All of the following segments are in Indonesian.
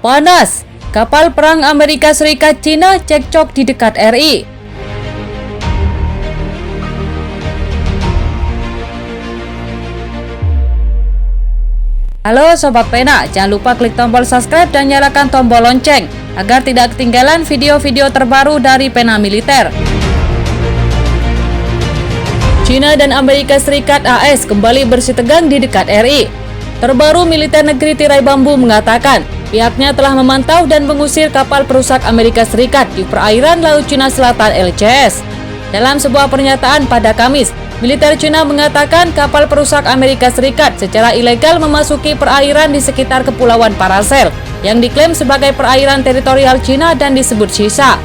Panas, kapal perang Amerika Serikat Cina cekcok di dekat RI. Halo Sobat Pena, jangan lupa klik tombol subscribe dan nyalakan tombol lonceng agar tidak ketinggalan video-video terbaru dari Pena Militer. Cina dan Amerika Serikat AS kembali bersitegang di dekat RI. Terbaru militer negeri tirai bambu mengatakan pihaknya telah memantau dan mengusir kapal perusak Amerika Serikat di perairan Laut Cina Selatan LCS. Dalam sebuah pernyataan pada Kamis, militer Cina mengatakan kapal perusak Amerika Serikat secara ilegal memasuki perairan di sekitar Kepulauan Paracel yang diklaim sebagai perairan teritorial Cina dan disebut sisa.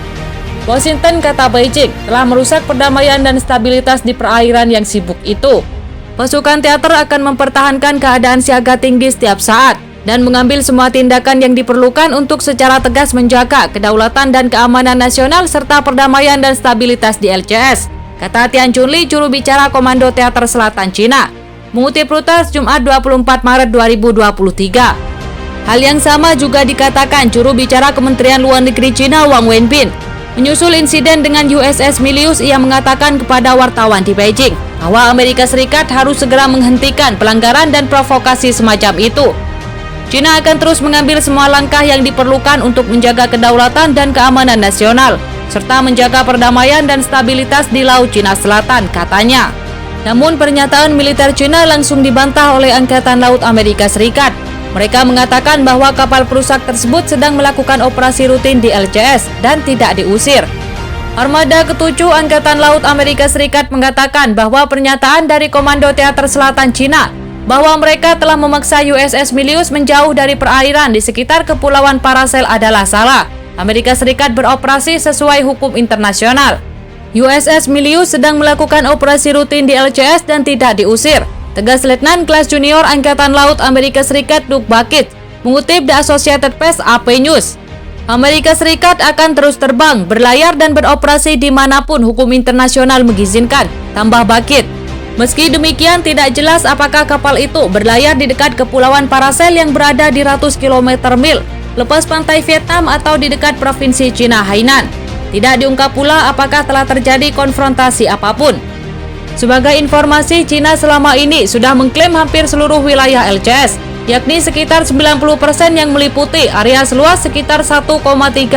Washington, kata Beijing, telah merusak perdamaian dan stabilitas di perairan yang sibuk itu. Pasukan teater akan mempertahankan keadaan siaga tinggi setiap saat dan mengambil semua tindakan yang diperlukan untuk secara tegas menjaga kedaulatan dan keamanan nasional serta perdamaian dan stabilitas di LCS, kata Tian Chunli, juru bicara Komando Teater Selatan Cina, mengutip Reuters Jumat 24 Maret 2023. Hal yang sama juga dikatakan juru bicara Kementerian Luar Negeri Cina Wang Wenbin. Menyusul insiden dengan USS Milius, ia mengatakan kepada wartawan di Beijing bahwa Amerika Serikat harus segera menghentikan pelanggaran dan provokasi semacam itu. Cina akan terus mengambil semua langkah yang diperlukan untuk menjaga kedaulatan dan keamanan nasional, serta menjaga perdamaian dan stabilitas di Laut Cina Selatan, katanya. Namun pernyataan militer Cina langsung dibantah oleh Angkatan Laut Amerika Serikat. Mereka mengatakan bahwa kapal perusak tersebut sedang melakukan operasi rutin di LCS dan tidak diusir. Armada ke-7 Angkatan Laut Amerika Serikat mengatakan bahwa pernyataan dari Komando Teater Selatan Cina bahwa mereka telah memaksa USS Milius menjauh dari perairan di sekitar Kepulauan Paracel adalah salah. Amerika Serikat beroperasi sesuai hukum internasional. USS Milius sedang melakukan operasi rutin di LCS dan tidak diusir, tegas Letnan kelas junior Angkatan Laut Amerika Serikat Doug Bakit, mengutip The Associated Press AP News. Amerika Serikat akan terus terbang, berlayar dan beroperasi dimanapun hukum internasional mengizinkan, tambah Bakit. Meski demikian, tidak jelas apakah kapal itu berlayar di dekat Kepulauan Paracel yang berada di ratus kilometer mil lepas pantai Vietnam atau di dekat provinsi Cina Hainan. Tidak diungkap pula apakah telah terjadi konfrontasi apapun. Sebagai informasi, Cina selama ini sudah mengklaim hampir seluruh wilayah LCS, yakni sekitar 90% yang meliputi area seluas sekitar 1,3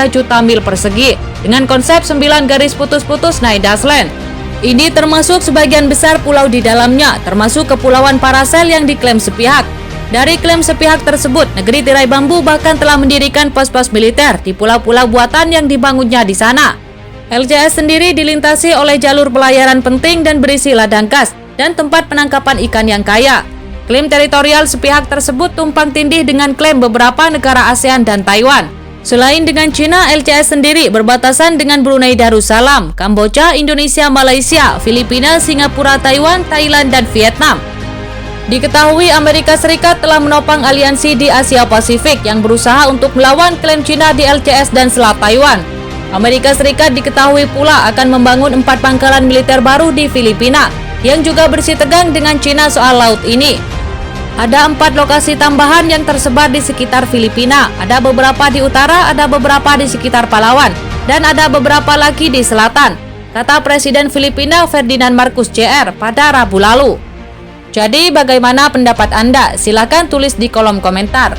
juta mil persegi dengan konsep 9 garis putus-putus No Land. Ini termasuk sebagian besar pulau di dalamnya, termasuk Kepulauan Paracel yang diklaim sepihak. Dari klaim sepihak tersebut, negeri tirai bambu bahkan telah mendirikan pos-pos militer di pulau-pulau buatan yang dibangunnya di sana. LCS sendiri dilintasi oleh jalur pelayaran penting dan berisi ladang gas dan tempat penangkapan ikan yang kaya. Klaim teritorial sepihak tersebut tumpang tindih dengan klaim beberapa negara ASEAN dan Taiwan. Selain dengan Cina, LCS sendiri berbatasan dengan Brunei Darussalam, Kamboja, Indonesia, Malaysia, Filipina, Singapura, Taiwan, Thailand, dan Vietnam. Diketahui Amerika Serikat telah menopang aliansi di Asia Pasifik yang berusaha untuk melawan klaim Cina di LCS dan Selat Taiwan. Amerika Serikat diketahui pula akan membangun 4 pangkalan militer baru di Filipina yang juga bersitegang dengan Cina soal laut ini. Ada 4 lokasi tambahan yang tersebar di sekitar Filipina, ada beberapa di utara, ada beberapa di sekitar Palawan, dan ada beberapa lagi di selatan, kata Presiden Filipina Ferdinand Marcos Jr. pada Rabu lalu. Jadi bagaimana pendapat Anda? Silakan tulis di kolom komentar.